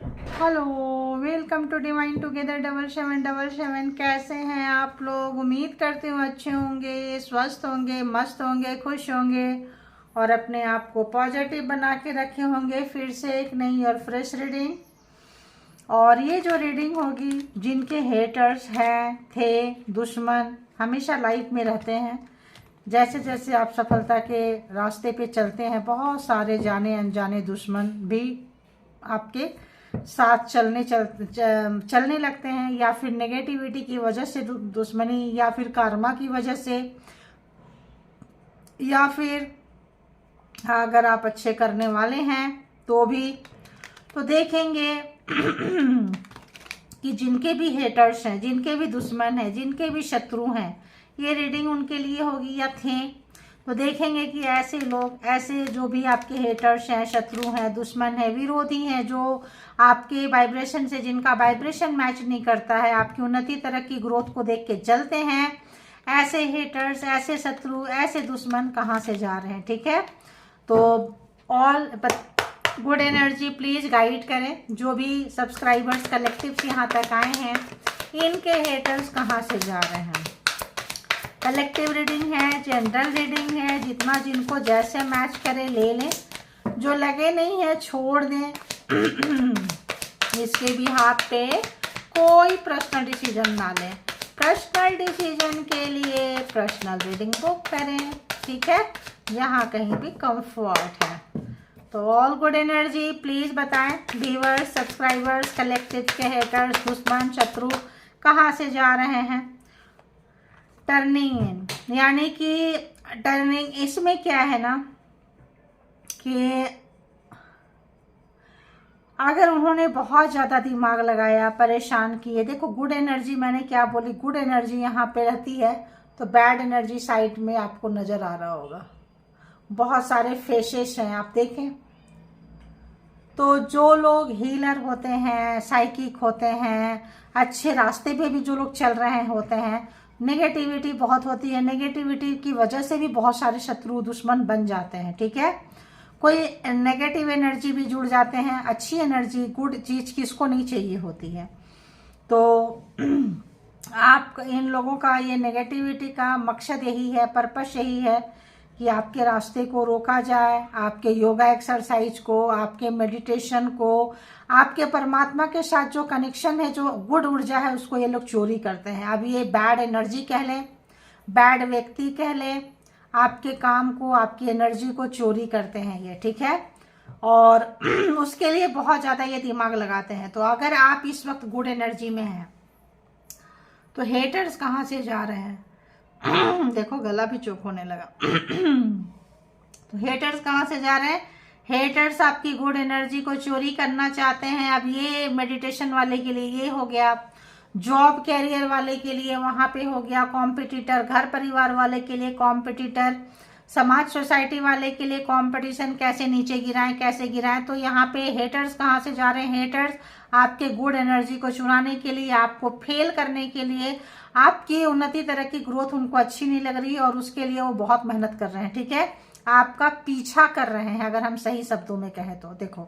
Hello, welcome to divine together 7777। कैसे हैं आप लोग? उम्मीद करती हूँ अच्छे होंगे, स्वस्थ होंगे, मस्त होंगे, खुश होंगे और अपने आप को पॉजिटिव बना के रखे होंगे। फिर से एक नई और फ्रेश रीडिंग। और ये जो रीडिंग होगी, जिनके हेटर्स हैं, थे, दुश्मन हमेशा लाइफ में रहते हैं। जैसे जैसे आप सफलता के रास्ते पे चलते हैं, बहुत सारे जाने अनजाने दुश्मन भी आपके साथ चलने लगते हैं, या फिर नेगेटिविटी की वजह से दुश्मनी, या फिर कर्मा की वजह से, या फिर अगर आप अच्छे करने वाले हैं तो भी। तो देखेंगे कि जिनके भी हेटर्स हैं, जिनके भी दुश्मन हैं, जिनके भी शत्रु हैं, ये रीडिंग उनके लिए होगी या थे। तो देखेंगे कि ऐसे लोग, ऐसे जो भी आपके हेटर्स हैं, शत्रु हैं, दुश्मन हैं, विरोधी हैं, जो आपके वाइब्रेशन से, जिनका वाइब्रेशन मैच नहीं करता है, आपकी उन्नति तरक्की ग्रोथ को देख के जलते हैं, ऐसे हेटर्स, ऐसे शत्रु, ऐसे दुश्मन कहाँ से जा रहे हैं। ठीक है, तो all good energy please guide करें। जो भी सब्सक्राइबर्स कलेक्टिव्स यहाँ तक आए हैं, इनके हेटर्स कहाँ से जा रहे हैं। कलेक्टिव रीडिंग है, जनरल रीडिंग है, जितना जिनको जैसे मैच करे ले लें, जो लगे नहीं है छोड़ दें। इसके भी हाथ पे कोई पर्सनल डिसीजन ना लें। पर्सनल डिसीजन के लिए पर्सनल रीडिंग बुक करें। ठीक है, यहाँ कहीं भी कंफर्ट है। तो ऑल गुड एनर्जी प्लीज बताएं, व्यूअर्स, सब्सक्राइबर्स, कलेक्टिव के हेटर्स, दुश्मन, शत्रु कहाँ से जा रहे हैं। टर्निंग इन, यानी कि टर्निंग इसमें क्या है ना कि अगर उन्होंने बहुत ज़्यादा दिमाग लगाया, परेशान किए। देखो गुड एनर्जी, मैंने क्या बोली, गुड एनर्जी यहाँ पे रहती है, तो बैड एनर्जी साइड में आपको नज़र आ रहा होगा। बहुत सारे फेसेस हैं, आप देखें तो जो लोग हीलर होते हैं, साइकिक होते हैं, अच्छे रास्ते पे भी जो लोग चल रहे होते हैं, नेगेटिविटी बहुत होती है। नेगेटिविटी की वजह से भी बहुत सारे शत्रु दुश्मन बन जाते हैं। ठीक है, कोई नेगेटिव एनर्जी भी जुड़ जाते हैं। अच्छी एनर्जी, गुड चीज किसको नहीं चाहिए होती है। तो आप इन लोगों का ये नेगेटिविटी का मकसद यही है, पर्पस यही है कि आपके रास्ते को रोका जाए, आपके योगा एक्सरसाइज को, आपके मेडिटेशन को, आपके परमात्मा के साथ जो कनेक्शन है, जो गुड ऊर्जा है, उसको ये लोग चोरी करते हैं। अब ये बैड एनर्जी कह लें, बैड व्यक्ति कह लें, आपके काम को, आपकी एनर्जी को चोरी करते हैं ये। ठीक है, और उसके लिए बहुत ज़्यादा ये दिमाग लगाते हैं। तो अगर आप इस वक्त गुड एनर्जी में हैं, तो हेटर्स कहाँ से जा रहे हैं। देखो गला भी चोक होने लगा। तो हेटर्स कहाँ से जा रहे हैं। हेटर्स आपकी गुड एनर्जी को चोरी करना चाहते हैं। अब ये मेडिटेशन वाले के लिए ये हो गया, जॉब कैरियर वाले के लिए वहां पे हो गया कॉम्पिटिटर, घर परिवार वाले के लिए कॉम्पिटिटर, समाज सोसाइटी वाले के लिए कंपटीशन, कैसे नीचे गिराएं, कैसे गिराएं। तो यहाँ पे हेटर्स कहाँ से जा रहे हैं। हेटर्स आपके गुड एनर्जी को चुराने के लिए, आपको फेल करने के लिए, आपकी उन्नति तरक्की ग्रोथ उनको अच्छी नहीं लग रही है और उसके लिए वो बहुत मेहनत कर रहे हैं। ठीक है, आपका पीछा कर रहे हैं, अगर हम सही शब्दों में कहें तो। देखो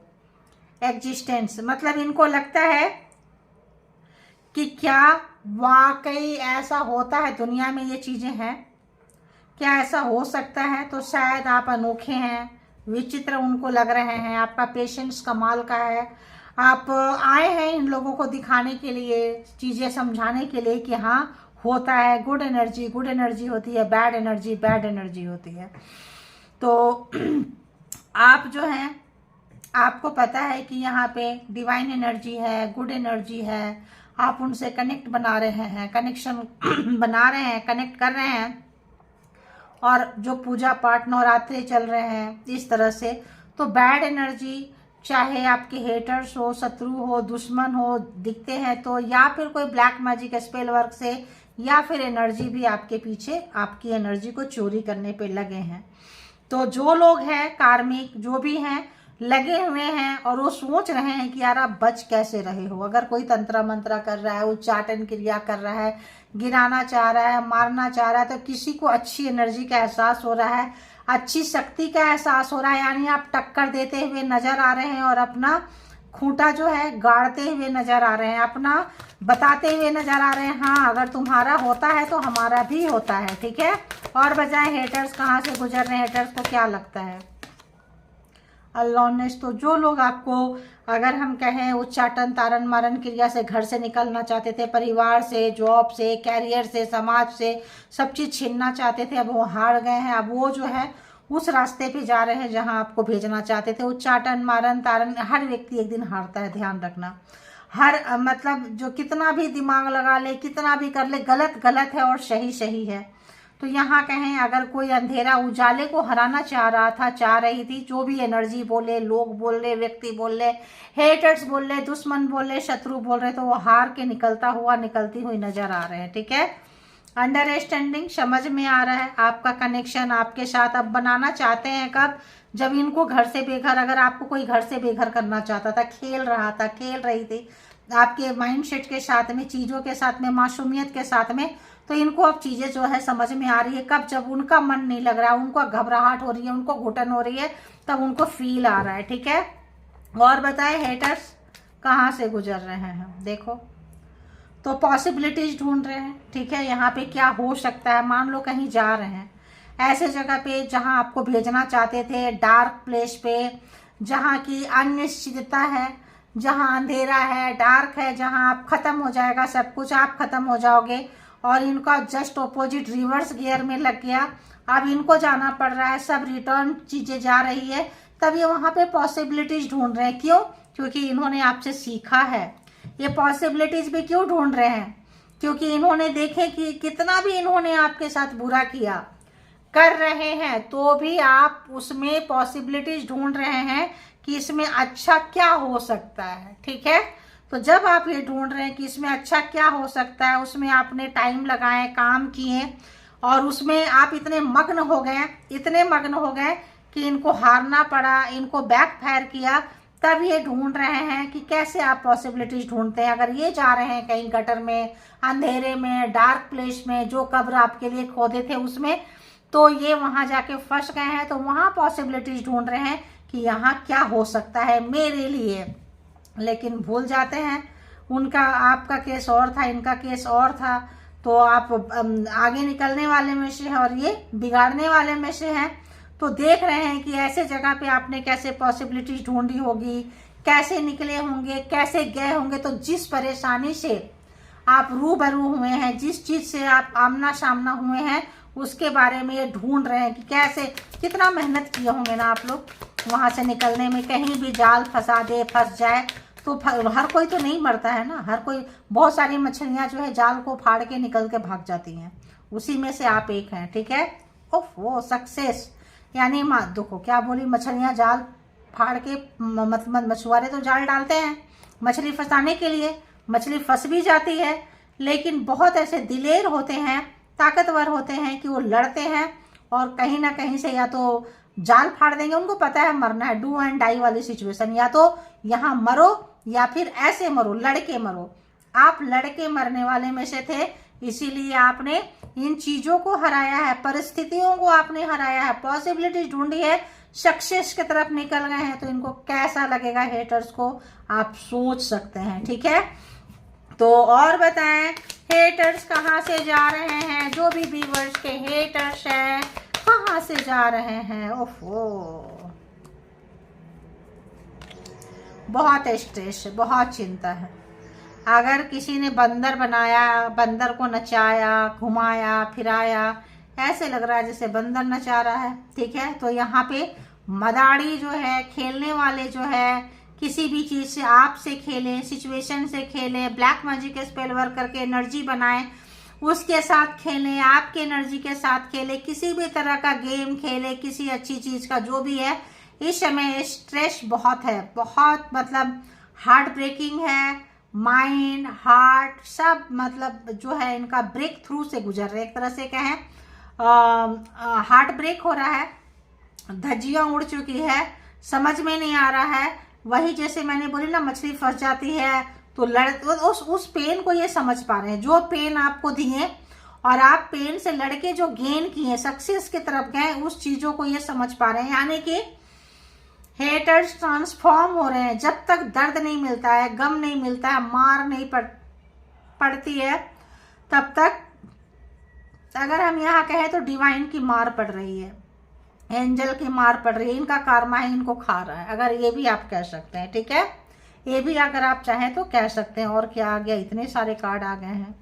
एग्जिस्टेंस मतलब इनको लगता है कि क्या वाकई ऐसा होता है, दुनिया में ये चीजें हैं, क्या ऐसा हो सकता है। तो शायद आप अनोखे हैं, विचित्र उनको लग रहे हैं। आपका पेशेंस कमाल का है। आप आए हैं इन लोगों को दिखाने के लिए, चीजें समझाने के लिए कि हाँ होता है। गुड एनर्जी होती है, बैड एनर्जी होती है। तो आप जो हैं, आपको पता है कि यहाँ पे डिवाइन एनर्जी है, गुड एनर्जी है। आप उनसे कनेक्ट बना रहे हैं, कनेक्शन बना रहे हैं, कनेक्ट कर रहे हैं। और जो पूजा पाठ नवरात्रे चल रहे हैं इस तरह से, तो बैड एनर्जी, चाहे आपके हेटर्स हो, शत्रु हो, दुश्मन हो, दिखते हैं तो, या फिर कोई ब्लैक मैजिक स्पेल वर्क से, या फिर एनर्जी भी आपके पीछे आपकी एनर्जी को चोरी करने पे लगे हैं। तो जो लोग हैं कार्मिक, जो भी हैं, लगे हुए हैं और वो सोच रहे हैं कि यार आप बच कैसे रहे हो। अगर कोई तंत्र मंत्र कर रहा है, उच्चाटन क्रिया कर रहा है, गिराना चाह रहा है, मारना चाह रहा है, तो किसी को अच्छी एनर्जी का एहसास हो रहा है, अच्छी शक्ति का एहसास हो रहा है, यानी आप टक्कर देते हुए नजर आ रहे हैं और अपना खूंटा जो है गाड़ते हुए नजर आ रहे हैं, अपना बताते हुए नजर आ रहे हैं, हाँ अगर तुम्हारा होता है तो हमारा भी होता है, ठीक है। और बजाय हेटर्स कहाँ से गुजर रहे हैं, हेटर्स को क्या लगता है, अलोननेस। तो जो लोग आपको अगर हम कहें उच्चाटन तारण मारण क्रिया से घर से निकलना चाहते थे, परिवार से, जॉब से, कैरियर से, समाज से, सब चीज़ छीनना चाहते थे, अब वो हार गए हैं। अब वो जो है उस रास्ते पे जा रहे हैं जहां आपको भेजना चाहते थे। उच्चाटन मारण तारण, हर व्यक्ति एक दिन हारता है, ध्यान रखना। हर मतलब जो कितना भी दिमाग लगा ले, कितना भी कर ले, गलत गलत है और सही सही है। तो यहाँ कहें अगर कोई अंधेरा उजाले को हराना चाह रहा था, चाह रही थी, जो भी एनर्जी बोले, लोग बोल रहे, व्यक्ति बोल रहे, हेटर्स बोल रहे, दुश्मन बोल रहे, शत्रु बोल रहे, तो वो हार के निकलता हुआ, निकलती हुई नजर आ रहे हैं, ठीक है। अंडरस्टैंडिंग समझ में आ रहा है, आपका कनेक्शन आपके साथ अब बनाना चाहते हैं कब, जब इनको घर से बेघर, अगर आपको कोई घर से बेघर करना चाहता था, खेल रहा था, खेल रही थी आपके माइंडसेट के साथ में, चीज़ों के साथ में, मासूमियत के साथ में, तो इनको अब चीज़ें जो है समझ में आ रही है कब, जब उनका मन नहीं लग रहा, उनको घबराहट हो रही है, उनको घुटन हो रही है, तब उनको फील आ रहा है, ठीक है। और बताए हेटर्स कहाँ से गुजर रहे हैं, देखो तो पॉसिबिलिटीज ढूंढ रहे हैं, ठीक है। यहाँ पे क्या हो सकता है, मान लो कहीं जा रहे हैं ऐसे जगह पे जहाँ आपको भेजना चाहते थे, डार्क प्लेस पे, जहाँ की अनिश्चितता है, जहाँ अंधेरा है, डार्क है, जहाँ आप खत्म हो जाएगा सब कुछ, आप खत्म हो जाओगे, और इनका जस्ट ऑपोजिट रिवर्स गियर में लग गया। अब इनको जाना पड़ रहा है, सब रिटर्न चीजें जा रही है, तब ये वहाँ पे पॉसिबिलिटीज ढूंढ रहे हैं। क्यों? क्योंकि इन्होंने आपसे सीखा है। ये पॉसिबिलिटीज भी क्यों ढूंढ रहे हैं? क्योंकि इन्होंने देखे कि कितना भी इन्होंने आपके साथ बुरा किया, कर रहे हैं, तो भी आप उसमें पॉसिबिलिटीज ढूंढ रहे हैं कि इसमें अच्छा क्या हो सकता है, ठीक है। तो जब आप ये ढूंढ रहे हैं कि इसमें अच्छा क्या हो सकता है, उसमें आपने टाइम लगाए, काम किए, और उसमें आप इतने मग्न हो गए कि इनको हारना पड़ा, इनको बैकफायर किया, तब ये ढूंढ रहे हैं कि कैसे आप पॉसिबिलिटीज ढूंढते हैं। अगर ये जा रहे हैं कहीं गटर में, अंधेरे में, डार्क प्लेस में, जो कब्र आपके लिए खोदे थे उसमें, तो ये वहां जाके फंस गए हैं, तो वहां पॉसिबिलिटीज ढूंढ रहे हैं कि यहाँ क्या हो सकता है मेरे लिए। लेकिन भूल जाते हैं उनका, आपका केस और था, इनका केस और था, तो आप आगे निकलने वाले में से हैं और ये बिगाड़ने वाले में से हैं। तो देख रहे हैं कि ऐसे जगह पे आपने कैसे पॉसिबिलिटीज ढूंढी होगी, कैसे निकले होंगे, कैसे गए होंगे। तो जिस परेशानी से आप रूबरू हुए हैं, जिस चीज से आप आमना सामना हुए हैं, उसके बारे में ये ढूंढ रहे हैं कि कैसे, कितना मेहनत किए होंगे ना आप लोग वहां से निकलने में। कहीं भी जाल फंसा दे, फंस जाए तो हर कोई तो नहीं मरता है ना, हर कोई, बहुत सारी मछलियां जो है जाल को फाड़ के निकल के भाग जाती हैं, उसी में से आप एक हैं, ठीक है। ओफ वो सक्सेस, यानी देखो क्या बोली, मछलियां जाल फाड़ के, मतलब मछुआरे तो जाल डालते हैं मछली फंसाने के लिए, मछली फंस भी जाती है, लेकिन बहुत ऐसे दिलेर होते हैं, ताकतवर होते हैं कि वो लड़ते हैं और कहीं ना कहीं से या तो जाल फाड़ देंगे, उनको पता है मरना है, डू एंड डाई वाली सिचुएशन, या तो यहाँ मरो या फिर ऐसे मरो, लड़के मरो। आप लड़के मरने वाले में से थे, इसीलिए आपने इन चीजों को हराया है, परिस्थितियों को आपने हराया है, पॉसिबिलिटीज ढूंढी है, सक्सेस की तरफ निकल गए हैं। तो इनको कैसा लगेगा हेटर्स को, आप सोच सकते हैं, ठीक है। तो और बताएं हेटर्स कहाँ से जा रहे हैं, जो भी व्यूअर्स के हेटर्स हैं कहाँ से जा रहे हैं। ओफो, बहुत स्ट्रेस है, बहुत चिंता है। अगर किसी ने बंदर बनाया, बंदर को नचाया, घुमाया फिराया, ऐसे लग रहा है जैसे बंदर नचा रहा है, ठीक है। तो यहाँ पे मदारी जो है, खेलने वाले जो है, किसी भी चीज से आपसे खेले, सिचुएशन से खेले, ब्लैक मैजिक स्पेल वर्क करके एनर्जी बनाए, उसके साथ खेलें, आपके एनर्जी के साथ खेले, किसी भी तरह का गेम खेले, किसी अच्छी चीज का जो भी है, इस समय स्ट्रेस बहुत है, बहुत मतलब हार्ट ब्रेकिंग है, माइंड हार्ट सब मतलब जो है इनका ब्रेक थ्रू से गुजर रहे, एक तरह से कहें हार्ट ब्रेक हो रहा है, धज्जियां उड़ चुकी है, समझ में नहीं आ रहा है। वही जैसे मैंने बोली ना, मछली फंस जाती है तो उस पेन को ये समझ पा रहे हैं, जो पेन आपको दिए और आप पेन से लड़के जो गेन किए, सक्सेस की तरफ गए, उस चीजों को ये समझ पा रहे हैं। यानी कि हेटर्स ट्रांसफॉर्म हो रहे हैं। जब तक दर्द नहीं मिलता है, गम नहीं मिलता है, मार नहीं पड़ती है, तब तक, अगर हम यहाँ कहें तो डिवाइन की मार पड़ रही है, एंजल की मार पड़ रही है, इनका कर्मा ही इनको खा रहा है, अगर ये भी आप कह सकते हैं। ठीक है, ये भी अगर आप चाहें तो कह सकते हैं। और क्या आ गया, इतने सारे कार्ड आ गए हैं।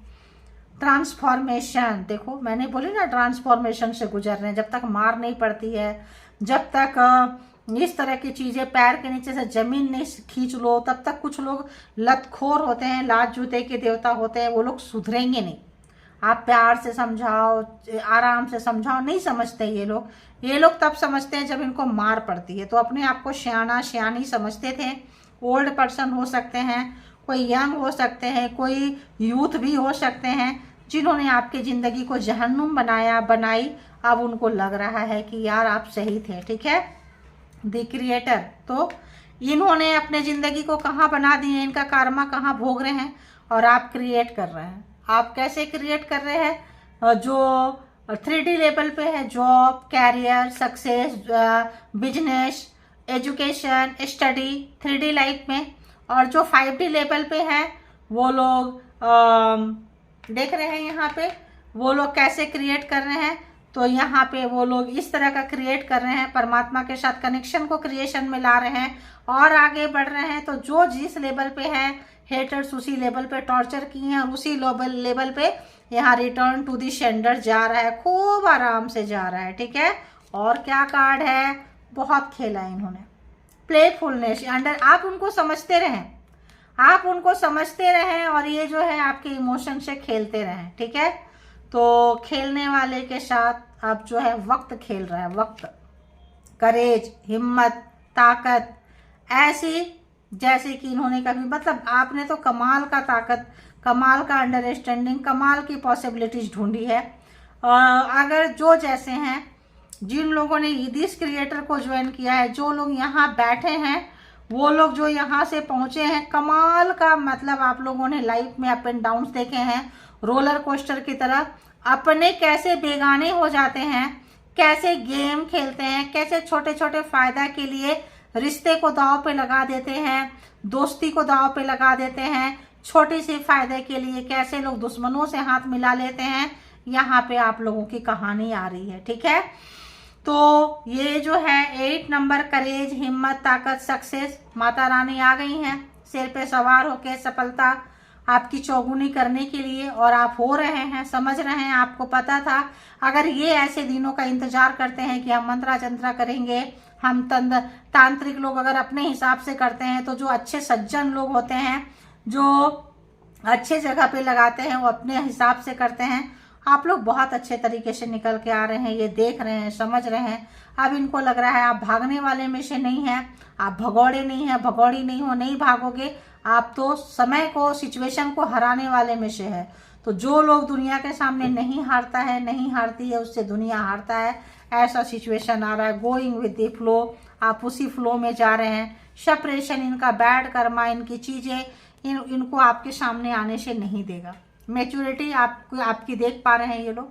ट्रांसफॉर्मेशन, देखो मैंने बोली ना, ट्रांसफॉर्मेशन से गुजर रहे हैं। जब तक मार नहीं पड़ती है, जब तक इस तरह की चीजें पैर के नीचे से जमीन नहीं खींच लो, तब तक कुछ लोग लतखोर होते हैं, लात जूते के देवता होते हैं, वो लोग सुधरेंगे नहीं। आप प्यार से समझाओ, आराम से समझाओ, नहीं समझते ये लोग तब समझते हैं जब इनको मार पड़ती है। तो अपने आप को सियाना सियानी समझते थे। ओल्ड पर्सन हो सकते हैं, कोई यंग हो सकते हैं, कोई यूथ भी हो सकते हैं, जिन्होंने आपकी ज़िंदगी को जहन्नुम बनाई। अब उनको लग रहा है कि यार आप सही थे। ठीक है, द क्रिएटर, तो इन्होंने अपने ज़िंदगी को कहाँ बना दिए, इनका कर्मा कहाँ भोग रहे हैं, और आप क्रिएट कर रहे हैं। आप कैसे क्रिएट कर रहे हैं, जो 3D लेवल पे है, job, career, success, business, education, study, 3D life में। और जो 5D लेवल पे है, वो लोग देख रहे हैं यहाँ पे, वो लोग कैसे क्रिएट कर रहे हैं। तो यहाँ पे वो लोग इस तरह का क्रिएट कर रहे हैं, परमात्मा के साथ कनेक्शन को क्रिएशन में ला रहे हैं और आगे बढ़ रहे हैं। तो जो जिस लेवल पे है, हेटर्स उसी लेवल पे टॉर्चर किए हैं, और उसी लेवल पे यहाँ रिटर्न टू दी सेंडर जा रहा है, खूब आराम से जा रहा है। ठीक है, और क्या कार्ड है, बहुत खेला इन्होंने, प्लेफुलनेस अंडर। आप उनको समझते रहें, आप उनको समझते रहें, और ये जो है आपके इमोशन से खेलते रहें। ठीक है, तो खेलने वाले के साथ आप जो है वक्त खेल रहा है, वक्त, करेज, हिम्मत, ताकत, ऐसी जैसे कि इन्होंने कभी, मतलब आपने तो कमाल का ताकत, कमाल का अंडरस्टैंडिंग, कमाल की पॉसिबिलिटीज ढूंढी है। अगर जो जैसे हैं, जिन लोगों ने दिस क्रिएटर को ज्वाइन किया है, जो लोग यहाँ बैठे हैं, वो लोग जो यहाँ से पहुँचे हैं, कमाल का, मतलब आप लोगों ने लाइफ में अप एंड डाउन्स देखे हैं, रोलर कोस्टर की तरह। अपने कैसे बेगाने हो जाते हैं, कैसे गेम खेलते हैं, कैसे छोटे छोटे फायदा के लिए रिश्ते को दांव पे लगा देते हैं, दोस्ती को दांव पे लगा देते हैं, छोटी सी फायदे के लिए कैसे लोग दुश्मनों से हाथ मिला लेते हैं। यहाँ पे आप लोगों की कहानी आ रही है। ठीक है, तो ये जो है 8 नंबर, करेज, हिम्मत, ताकत, सक्सेस, माता रानी आ गई हैं सिर पे सवार होके, सफलता आपकी चौगुनी करने के लिए, और आप हो रहे हैं, समझ रहे हैं, आपको पता था। अगर ये ऐसे दिनों का इंतजार करते हैं कि हम मंत्रा जंत्रा करेंगे, हम तांत्रिक लोग अगर अपने हिसाब से करते हैं, तो जो अच्छे सज्जन लोग होते हैं, जो अच्छे जगह पे लगाते हैं, वो अपने हिसाब से करते हैं। आप लोग बहुत अच्छे तरीके से निकल के आ रहे हैं, ये देख रहे हैं, समझ रहे हैं। अब इनको लग रहा है आप भागने वाले में से नहीं हैं, आप भगौड़े नहीं हैं, भगौड़ी नहीं हो, नहीं भागोगे आप, तो समय को, सिचुएशन को हराने वाले में से है। तो जो लोग दुनिया के सामने नहीं हारता है, नहीं हारती है, उससे दुनिया हारता है, ऐसा सिचुएशन आ रहा है। गोइंग विद द फ्लो, आप उसी फ्लो में जा रहे हैं। सेपरेशन, इनका बैड कर्मा, इनकी चीज़ें इनको आपके सामने आने से नहीं देगा। मैच्योरिटी आपकी देख पा रहे हैं ये लोग,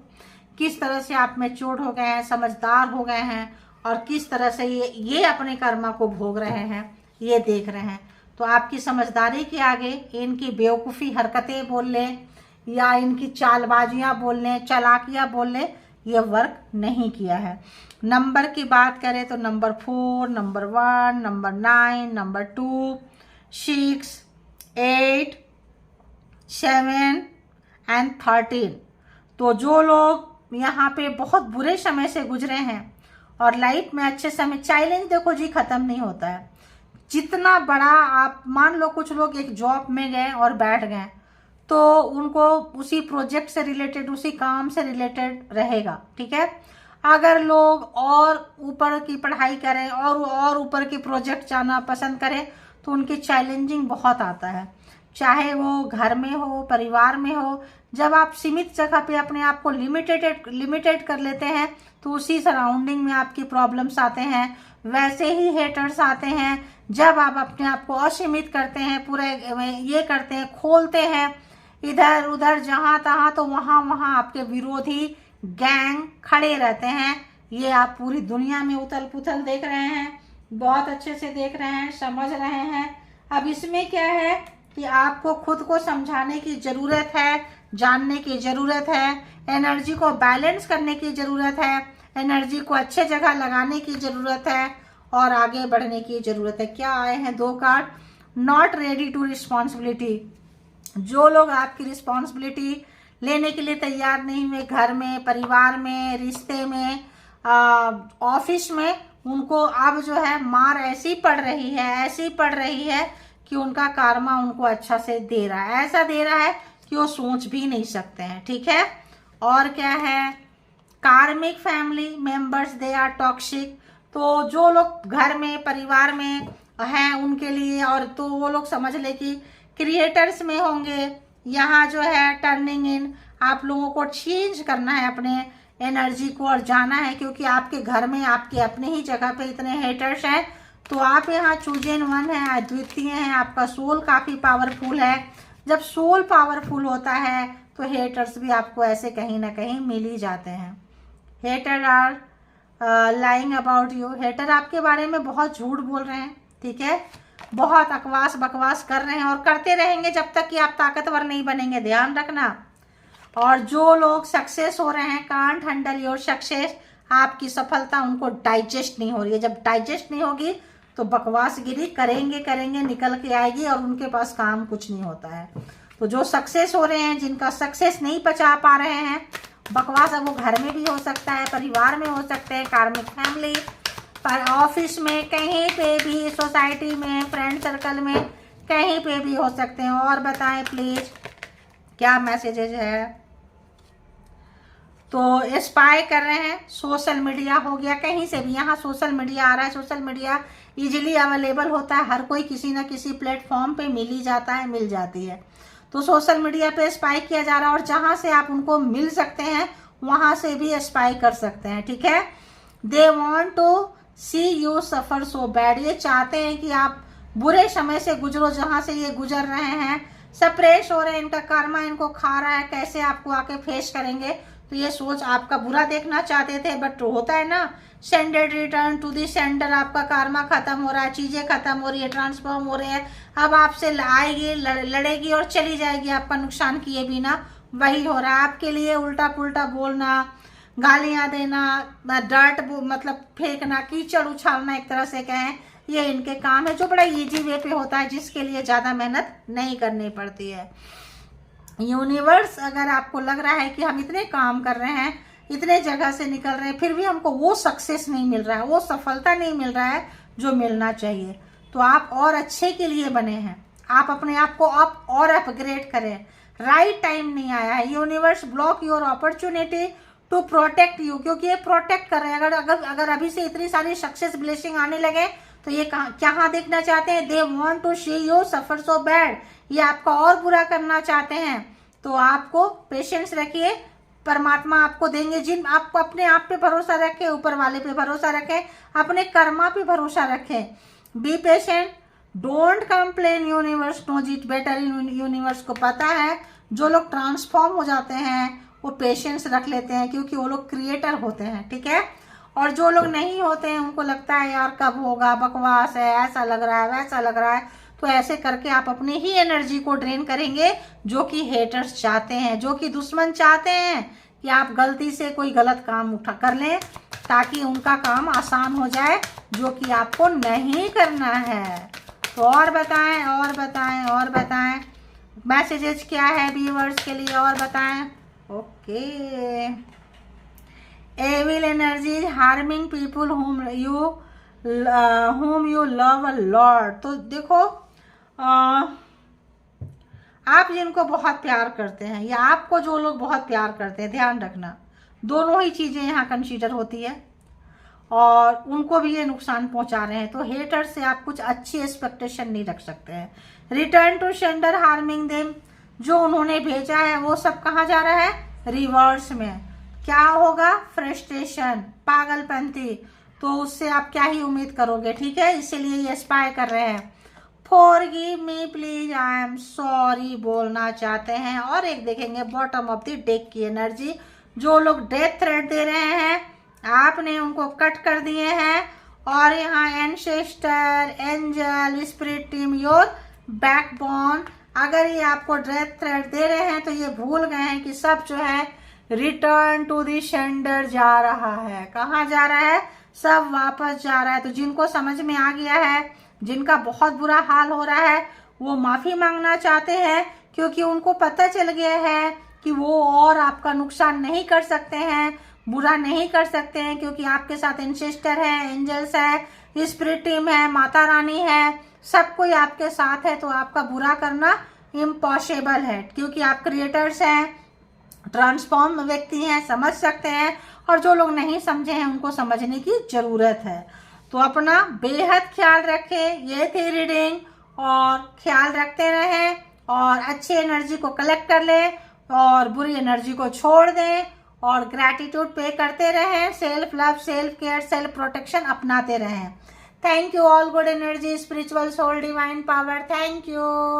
किस तरह से आप मैच्योर्ड हो गए हैं, समझदार हो गए हैं, और किस तरह से ये अपने कर्मा को भोग रहे हैं, ये देख रहे हैं। तो आपकी समझदारी के आगे इनकी बेवकूफ़ी हरकतें बोल लें, या इनकी चालबाजियाँ बोल लें, चालाकियाँ बोल लें, ये वर्क नहीं किया है। नंबर की बात करें तो number 4, number 1, number 9, number 2, 6, 8, 7 and 13। तो जो लोग यहाँ पे बहुत बुरे समय से गुजरे हैं और लाइफ में अच्छे समय, चैलेंज देखो जी खत्म नहीं होता है। जितना बड़ा आप मान लो, कुछ लोग एक जॉब में गए और बैठ गए, तो उनको उसी प्रोजेक्ट से रिलेटेड, उसी काम से रिलेटेड रहेगा। ठीक है, अगर लोग और ऊपर की पढ़ाई करें और ऊपर की प्रोजेक्ट जाना पसंद करें, तो उनकी चैलेंजिंग बहुत आता है, चाहे वो घर में हो, परिवार में हो। जब आप सीमित जगह पे अपने आप को लिमिटेड कर लेते हैं, तो उसी सराउंडिंग में आपकी प्रॉब्लम्स आते हैं। वैसे ही हेटर्स आते हैं जब आप अपने आप को असीमित करते हैं, पूरे ये करते हैं, खोलते हैं इधर उधर जहाँ तहाँ, तो वहाँ आपके विरोधी गैंग खड़े रहते हैं। ये आप पूरी दुनिया में उथल पुथल देख रहे हैं, बहुत अच्छे से देख रहे हैं, समझ रहे हैं। अब इसमें क्या है कि आपको खुद को समझाने की ज़रूरत है, जानने की ज़रूरत है, एनर्जी को बैलेंस करने की ज़रूरत है, एनर्जी को अच्छे जगह लगाने की ज़रूरत है और आगे बढ़ने की ज़रूरत है। क्या आए हैं 2 card, not ready to responsibility. जो लोग आपकी रिस्पॉन्सिबिलिटी लेने के लिए तैयार नहीं हुए, घर में, परिवार में, रिश्ते में, ऑफिस में, उनको अब जो है मार ऐसी पड़ रही है, ऐसी पड़ रही है कि उनका कार्मा उनको अच्छा से दे रहा है, ऐसा दे रहा है कि वो सोच भी नहीं सकते हैं। ठीक है, और क्या है, karmic family members they are toxic. तो जो लोग घर में, परिवार में हैं उनके लिए, और तो वो लोग समझ ले कि क्रिएटर्स में होंगे। यहाँ जो है टर्निंग इन, आप लोगों को चेंज करना है अपने एनर्जी को और जाना है, क्योंकि आपके घर में, आपके अपने ही जगह पे इतने हेटर्स हैं। तो आप यहाँ चूजन वन है, अद्वितीय हैं, आपका सोल काफ़ी पावरफुल है। जब सोल पावरफुल होता है तो हेटर्स भी आपको ऐसे कहीं ना कहीं मिल ही जाते हैं। Hater are lying about you. Hater आपके बारे में बहुत झूठ बोल रहे हैं, ठीक है, बहुत अकवास बकवास कर रहे हैं और करते रहेंगे जब तक कि आप ताकतवर नहीं बनेंगे, ध्यान रखना। और जो लोग सक्सेस हो रहे हैं, कांट हैंडल योर सक्सेस, आपकी सफलता उनको डाइजेस्ट नहीं हो रही है। जब डाइजेस्ट नहीं होगी तो बकवासगिरी करेंगे निकल के आएगी और उनके पास काम कुछ नहीं होता है। तो जो सक्सेस हो रहे हैं, जिनका सक्सेस नहीं पचा पा रहे हैं बकवास, अब वो घर में भी हो सकता है, परिवार में हो सकते हैं, कार्मिक फैमिली पर, ऑफिस में, कहीं पे भी, सोसाइटी में, फ्रेंड सर्कल में, कहीं पे भी हो सकते हैं। और बताएं प्लीज क्या मैसेजेज है। तो स्पाई कर रहे हैं, सोशल मीडिया हो गया, कहीं से भी, यहाँ सोशल मीडिया आ रहा है। सोशल मीडिया इजीली अवेलेबल होता है, हर कोई किसी न किसी प्लेटफॉर्म पे मिल ही जाता है, मिल जाती है। तो सोशल मीडिया पे स्पाई किया जा रहा है और जहाँ से आप उनको मिल सकते हैं वहाँ से भी स्पाई कर सकते हैं। ठीक है, they want to see you suffer so bad. ये चाहते हैं कि आप बुरे समय से गुजरो, जहाँ से ये गुजर रहे हैं, सप्रेस हो रहे हैं, इनका कर्मा इनको खा रहा है, कैसे आपको आके फेस करेंगे। तो ये सोच आपका बुरा देखना चाहते थे, बट होता है ना, सेंडेड रिटर्न टू दी सेंडर। आपका कार्मा खत्म हो रहा है, चीजें खत्म हो रही है, ट्रांसफॉर्म हो रहे हैं। अब आपसे आएगी, लड़ेगी और चली जाएगी, आपका नुकसान किए बिना। वही हो रहा है आपके लिए, उल्टा पुल्टा बोलना, गालियां देना, डर्ट मतलब फेंकना, कीचड़ उछालना, एक तरह से कहें, ये इनके काम है, जो बड़ा इजी वे पे होता है, जिसके लिए ज्यादा मेहनत नहीं करनी पड़ती है। यूनिवर्स, अगर आपको लग रहा है कि हम इतने काम कर रहे हैं, इतने जगह से निकल रहे हैं, फिर भी हमको वो सक्सेस नहीं मिल रहा है, वो सफलता नहीं मिल रहा है जो मिलना चाहिए, तो आप और अच्छे के लिए बने हैं। आप अपने आप को अप और अपग्रेड करें। राइट टाइम नहीं आया है। Universe block your opportunity to protect you, क्योंकि ये प्रोटेक्ट कर रहे हैं। अगर अभी से इतनी सारी सक्सेस ब्लेसिंग आने लगे तो ये क्या देखना चाहते हैं, they want to see you suffer so bad. ये आपका और बुरा करना चाहते हैं। तो आपको पेशेंस रखिए, परमात्मा आपको देंगे। जिन आपको अपने आप पे भरोसा रखें, ऊपर वाले पे भरोसा रखें, अपने कर्मा पे भरोसा रखें। Be patient, don't complain, universe knows it better. Universe को पता है जो लोग ट्रांसफॉर्म हो जाते हैं वो पेशेंस रख लेते हैं, क्योंकि वो लोग क्रिएटर होते हैं। ठीक है, और जो लोग नहीं होते हैं उनको लगता है यार कब होगा, बकवास है, ऐसा लग रहा है, वैसा लग रहा है। तो ऐसे करके आप अपनी ही एनर्जी को ड्रेन करेंगे, जो कि हेटर्स चाहते हैं, जो कि दुश्मन चाहते हैं कि आप गलती से कोई गलत काम उठा कर लें, ताकि उनका काम आसान हो जाए, जो कि आपको नहीं करना है। तो और बताएं, और बताएं, और बताएं मैसेजेस क्या है व्यूअर्स के लिए, और बताएं। Okay, evil energy harming people whom you love a lot। तो देखो, आप जिनको बहुत प्यार करते हैं या आपको जो लोग बहुत प्यार करते हैं, ध्यान रखना दोनों ही चीजें यहाँ कंसीडर होती है, और उनको भी ये नुकसान पहुंचा रहे हैं। तो हेटर से आप कुछ अच्छी एक्सपेक्टेशन नहीं रख सकते हैं। Return to sender harming them, जो उन्होंने भेजा है वो सब कहाँ जा रहा है, रिवर्स में। क्या होगा, फ्रस्ट्रेशन, पागलपंती। तो उससे आप क्या ही उम्मीद करोगे। ठीक है, इसीलिए ये स्पाई कर रहे हैं। Forgive me please, I am sorry बोलना चाहते हैं। और एक देखेंगे बॉटम ऑफ द डेक की एनर्जी, जो लोग डेथ थ्रेट दे रहे हैं आपने उनको कट कर दिए हैं, और यहाँ ancestor, angel, spirit team, your backbone, अगर ये आपको डेथ थ्रेट दे रहे हैं तो ये भूल गए हैं कि सब जो है रिटर्न टू दी सेंडर जा रहा है। कहाँ जा रहा है? सब वापस जा रहा है। तो जिनको समझ में आ गया है, जिनका बहुत बुरा हाल हो रहा है, वो माफी मांगना चाहते हैं, क्योंकि उनको पता चल गया है कि वो और आपका नुकसान नहीं कर सकते हैं, बुरा नहीं कर सकते हैं, क्योंकि आपके साथ एंसेस्टर है, एंजल्स है, स्पिरिट टीम है, माता रानी है, सब कोई आपके साथ है। तो आपका बुरा करना इम्पॉसिबल है, क्योंकि आप क्रिएटर्स हैं, ट्रांसफॉर्म व्यक्ति हैं, समझ सकते हैं। और जो लोग नहीं समझे हैं उनको समझने की जरूरत है। तो अपना बेहद ख्याल रखें। ये थी रीडिंग, और ख्याल रखते रहें और अच्छी एनर्जी को कलेक्ट कर लें और बुरी एनर्जी को छोड़ दें और ग्रैटिट्यूड पे करते रहें। Self love, self care, self protection अपनाते रहें। Thank you all, good energy, spiritual soul, divine power. Thank you.